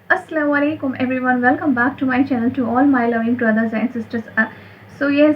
Assalamu alaikum everyone, welcome back to my channel, to all my loving brothers and sisters. So yes,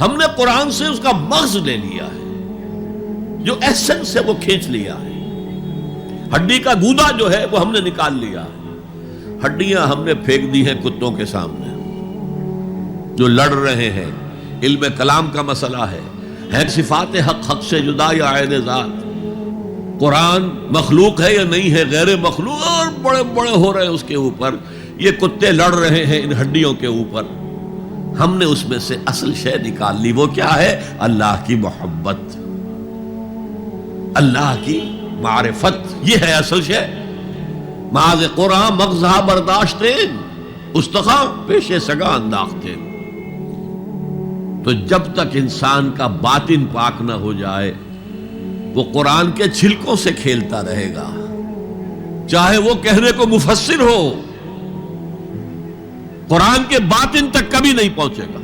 ہم نے قرآن سے اس کا مغز لے لیا ہے، جو ایسنس ہے وہ کھینچ لیا ہے. ہڈی کا گودا جو ہے وہ ہم نے نکال لیا ہے. ہڈیاں ہم نے پھینک دی ہیں کتوں کے سامنے جو لڑ رہے ہیں. علم کلام کا مسئلہ ہے صفات حق سے جدا یا عین ذات. قرآن مخلوق ہے یا نہیں ہے، غیر مخلوق، اور بڑے بڑے ہو رہے ہیں اس کے اوپر. یہ کتے لڑ رہے ہیں ان ہڈیوں کے اوپر. ہم نے اس میں سے اصل شے نکال لی. وہ کیا ہے؟ اللہ کی محبت، اللہ کی معرفت. یہ ہے اصل شے. ماذ قرآن مغزہ برداشتیں استخاں پیش سگا انداختیں. تو جب تک انسان کا باطن پاک نہ ہو جائے وہ قرآن کے چھلکوں سے کھیلتا رہے گا، چاہے وہ کہنے کو مفسر ہو، قرآن کے باطن تک کبھی نہیں پہنچے گا.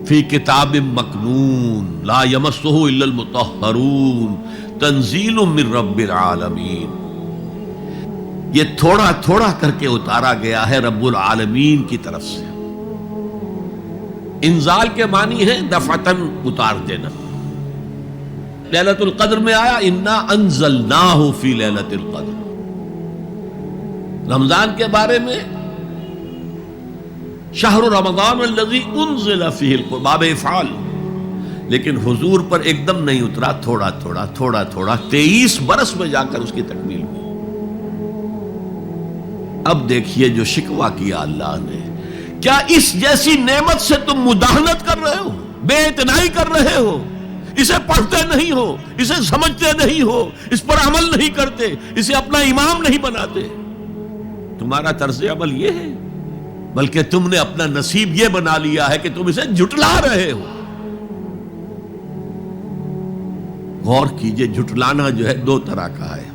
فی کتاب مکنون لا یمسہ الا المطہرون تنزیل من رب العالمین. یہ تھوڑا تھوڑا کر کے اتارا گیا ہے رب العالمین کی طرف سے. انزال کے معنی ہے دفعتاً اتار دینا. لیلۃ القدر میں آیا انا انزلناہ فی لیلۃ القدر. رمضان کے بارے میں شہر رمضان الذی انزل فیہ القرآن، باب افعال. لیکن حضور پر ایک دم نہیں اترا، تھوڑا تھوڑا تھوڑا تھوڑا 23 برس میں جا کر اس کی تکمیل ہوئی. اب دیکھیے جو شکوہ کیا اللہ نے، کیا اس جیسی نعمت سے تم مداہنت کر رہے ہو، بے اعتنائی کر رہے ہو، اسے پڑھتے نہیں ہو، اسے سمجھتے نہیں ہو، اس پر عمل نہیں کرتے، اسے اپنا امام نہیں بناتے. تمہارا طرز عمل یہ ہے، بلکہ تم نے اپنا نصیب یہ بنا لیا ہے کہ تم اسے جھٹلا رہے ہو. غور کیجئے، جھٹلانا جو ہے دو طرح کا ہے.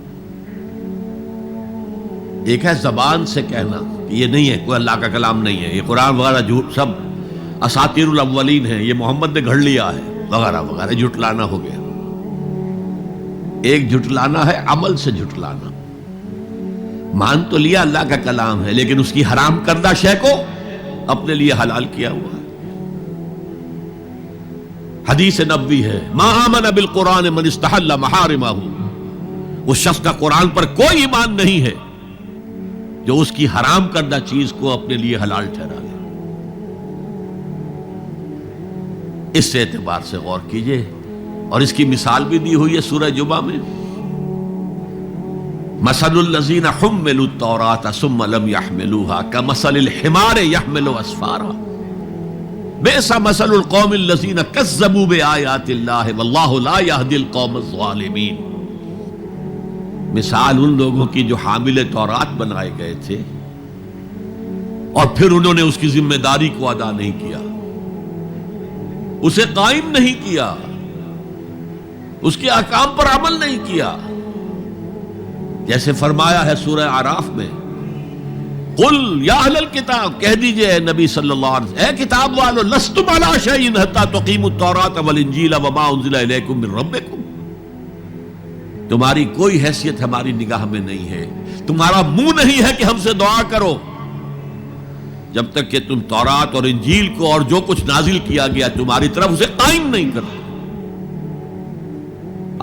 ایک ہے زبان سے کہنا کہ یہ نہیں ہے، کوئی اللہ کا کلام نہیں ہے، یہ قرآن وغیرہ جھوٹ، سب اساطیر الاولین ہے، یہ محمد نے گھڑ لیا ہے وغیرہ وغیرہ، جھٹلانا ہو گیا. ایک جھٹلانا ہے عمل سے جھٹلانا. مان تو لیا اللہ کا کلام ہے لیکن اس کی حرام کردہ شے کو اپنے لیے حلال کیا ہوا ہے. حدیث نبوی ہے ما آمن بالقرآن من استحل محارمہ. اس شخص کا قرآن پر کوئی ایمان نہیں ہے جو اس کی حرام کردہ چیز کو اپنے لیے حلال ٹھہرا لے. اس اعتبار سے غور کیجئے. اور اس کی مثال بھی دی ہوئی ہے سورہ جمعہ میں. مثل الذین حملوا التوراۃ ثم لم يحملوها كمثل الحمار يحمل اسفارا بئس مثل القوم الذین کذبوا بآیات اللہ واللہ لا يهدی القوم الظالمین. مثال ان لوگوں کی جو حامل تورات بنائے گئے تھے اور پھر انہوں نے اس کی ذمہ داری کو ادا نہیں کیا، اسے قائم نہیں کیا، اس کے احکام پر عمل نہیں کیا. جیسے فرمایا ہے سورہ اعراف میں قل یا اہل الکتاب، کہہ دیجئے اے نبی صلی اللہ علیہ وسلم، اے کتاب والو لستم علی شیء حتی تقیموا التوراۃ والانجیل وما انزل الیکم من ربکم. تمہاری کوئی حیثیت ہماری نگاہ میں نہیں ہے، تمہارا منہ نہیں ہے کہ ہم سے دعا کرو جب تک کہ تم تورات اور انجیل کو اور جو کچھ نازل کیا گیا تمہاری طرف اسے قائم نہیں کرتے.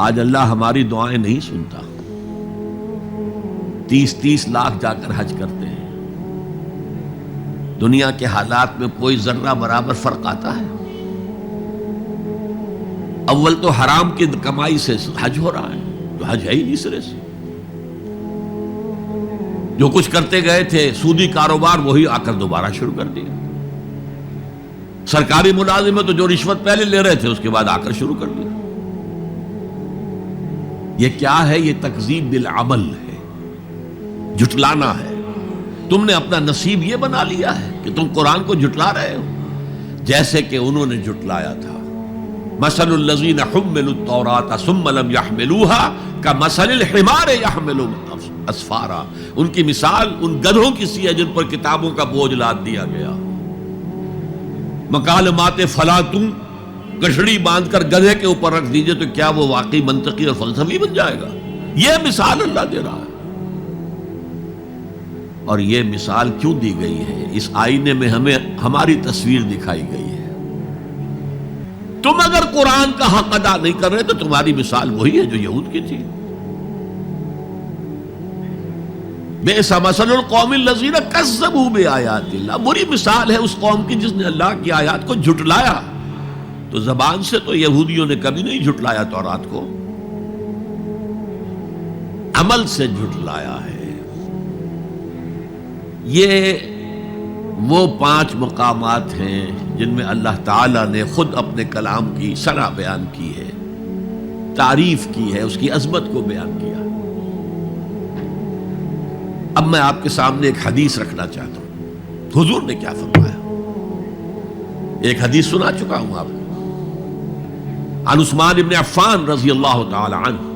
آج اللہ ہماری دعائیں نہیں سنتا. 30 لاکھ جا کر حج کرتے ہیں. دنیا کے حالات میں کوئی ذرہ برابر فرق آتا ہے؟ اول تو حرام کی کمائی سے حج ہو رہا ہے، تو حج ہے ہی نہیں سرے سے. جو کچھ کرتے گئے تھے سودی کاروبار وہی آ کر دوبارہ شروع کر دیا. سرکاری ملازمت تو جو رشوت پہلے لے رہے تھے اس کے بعد آ کر شروع کر دیا. یہ کیا ہے؟ یہ تکذیب بالعمل ہے، جھٹلانا ہے. تم نے اپنا نصیب یہ بنا لیا ہے کہ تم قرآن کو جھٹلا رہے ہو جیسے کہ انہوں نے جھٹلایا تھا. مثل الذین حملوا التوراۃ ثم لم يحملوها كمثل الحمار يحمل اسفارا. ان کی مثال ان گدھوں کی سی ہے جن پر کتابوں کا بوجھ لاد دیا گیا. مکالمات فلاں تم گٹھڑی باندھ کر گدھے کے اوپر رکھ دیجئے تو کیا وہ واقعی منطقی اور فلسفی بن جائے گا؟ یہ مثال اللہ دے رہا ہے. اور یہ مثال کیوں دی گئی ہے؟ اس آئینے میں ہمیں ہماری تصویر دکھائی گئی ہے۔ تم اگر قرآن کا حق ادا نہیں کر رہے تو تمہاری مثال وہی ہے جو یہود کی تھی۔ بئس مثل القوم الذین کذبوا بآیات اللہ، بری مثال ہے اس قوم کی جس نے اللہ کی آیات کو جھٹلایا۔ تو زبان سے تو یہودیوں نے کبھی نہیں جھٹلایا تورات کو، عمل سے جھٹلایا ہے۔ یہ وہ 5 مقامات ہیں جن میں اللہ تعالیٰ نے خود اپنے کلام کی ثنا بیان کی ہے، تعریف کی ہے، اس کی عظمت کو بیان کیا۔ اب میں آپ کے سامنے ایک حدیث رکھنا چاہتا ہوں، حضور نے کیا فرمایا۔ ایک حدیث سنا چکا ہوں آپ کو، عن عثمان بن عفان رضی اللہ تعالی عنہ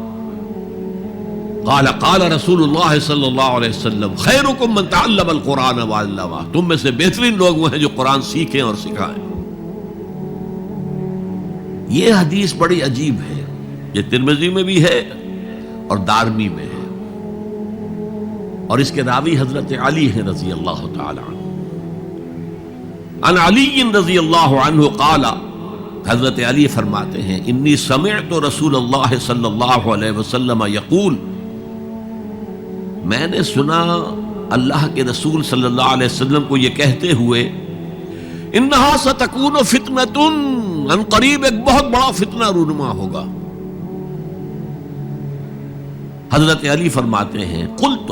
قال قال رسول اللہ صلی اللہ علیہ وسلم خیرکم من تعلم القرآن وعلمہ، تم میں سے بہترین لوگ وہ ہیں جو قرآن سیکھیں اور سکھائیں۔ یہ حدیث بڑی عجیب ہے، یہ ترمذی میں بھی ہے اور دارمی میں ہے، اور اس کے راوی حضرت علی ہیں رضی اللہ تعالی عنہ۔ عن علی رضی اللہ عنہ قال، حضرت علی فرماتے ہیں انی سمعت رسول اللہ صلی اللہ علیہ وسلم یقول، میں نے سنا اللہ کے رسول صلی اللہ علیہ وسلم کو یہ کہتے ہوئے، انہا ستکون فتنۃ، ان قریب ایک بہت بڑا فتنہ رونما ہوگا۔ حضرت علی فرماتے ہیں قلت،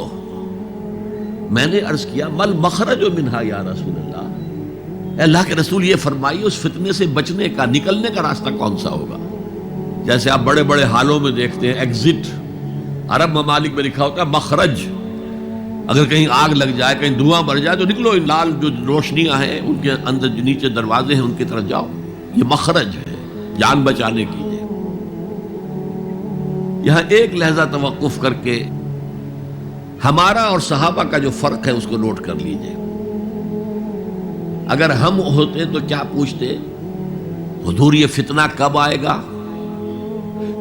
میں نے عرض کیا مل مخرج منہا یا رسول اللہ، اے اللہ کے رسول یہ فرمائیے اس فتنے سے بچنے کا، نکلنے کا راستہ کون سا ہوگا؟ جیسے آپ بڑے بڑے حالوں میں دیکھتے ہیں ایگزٹ، عرب ممالک میں لکھا ہوتا ہے مخرج، اگر کہیں آگ لگ جائے، کہیں دھواں بڑھ جائے تو نکلو، ان لال جو روشنیاں ہیں ان کے اندر جو نیچے دروازے ہیں ان کی طرف جاؤ، یہ مخرج ہے جان بچانے کی۔ یہاں ایک لحظہ توقف کر کے ہمارا اور صحابہ کا جو فرق ہے اس کو نوٹ کر لیجئے۔ اگر ہم ہوتے تو کیا پوچھتے؟ حضور یہ فتنہ کب آئے گا،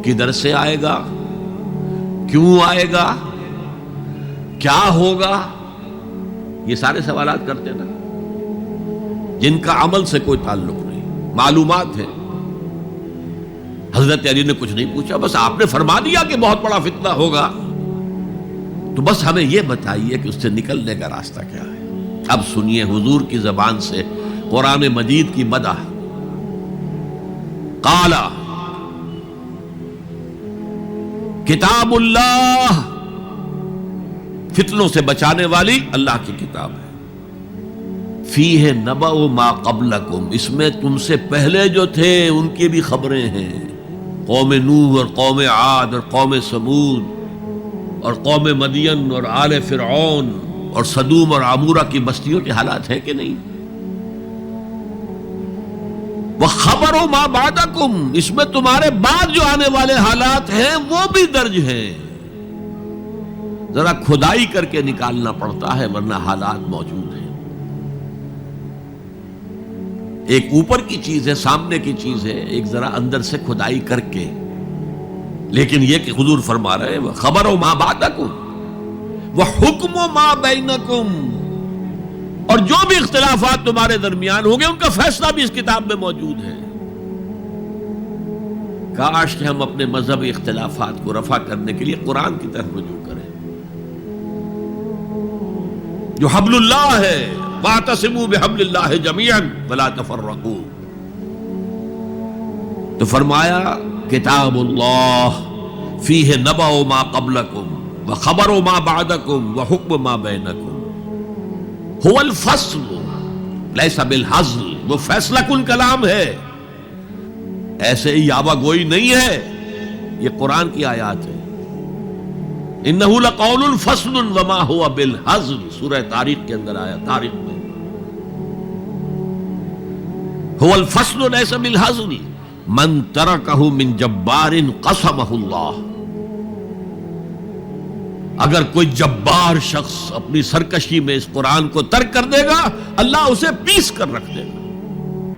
کدھر سے آئے گا، کیوں آئے گا، کیا ہوگا؟ یہ سارے سوالات کرتے نا، جن کا عمل سے کوئی تعلق نہیں، معلومات ہے۔ حضرت علی نے کچھ نہیں پوچھا، بس آپ نے فرما دیا کہ بہت بڑا فتنہ ہوگا، تو بس ہمیں یہ بتائیے کہ اس سے نکلنے کا راستہ کیا ہے۔ اب سنیے حضور کی زبان سے قرآن مجید کی مدح۔ قال کتاب اللہ، فتنوں سے بچانے والی اللہ کی کتاب ہے۔ فیہ نبأ ما قبلکم، اس میں تم سے پہلے جو تھے ان کی بھی خبریں ہیں، قوم نوح اور قوم عاد اور قوم سمود اور قوم مدین اور آل فرعون اور سدوم اور عمورہ کی بستیوں کے حالات ہیں کہ نہیں؟ وَخَبَرُ مَا بَعْدَكُمْ، اس میں تمہارے بعد جو آنے والے حالات ہیں وہ بھی درج ہیں۔ ذرا کھدائی کر کے نکالنا پڑتا ہے ورنہ حالات موجود ہیں۔ ایک اوپر کی چیز ہے، سامنے کی چیز ہے، ایک ذرا اندر سے کھدائی کر کے، لیکن یہ کہ حضور فرما رہے ہیں خبرو ما بعدکم وحکم ما بینکم، اور جو بھی اختلافات تمہارے درمیان ہوں گے ان کا فیصلہ بھی اس کتاب میں موجود ہے۔ کاش کہ ہم اپنے مذہبی اختلافات کو رفع کرنے کے لیے قرآن کی طرف رجوع کریں، جو حبل اللہ ہے، واعتصموا بحبل اللہ جميعا ولا تفرقوا۔ تو فرمایا کتاب اللہ فیہ نبأ ما قبلکم وخبر ما بعدکم وحکم ما بینکم، هو الفصل لیس بالحزل، وہ فیصلہ کن کلام ہے، ایسے ہی یاوہ گوئی نہیں ہے، یہ قرآن کی آیات ہے۔ انہ لقول فصل وما هو بالحزل، سورہ طارق کے اندر آیا، طارق میں هو الفصل لیس بالحزل من ترکہ من جبار قسمہ اللہ، اگر کوئی جبار شخص اپنی سرکشی میں اس قرآن کو ترک کر دے گا اللہ اسے پیس کر رکھ دے گا۔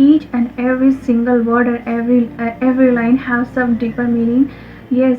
each and every single word and every line have some deeper meaning. yes,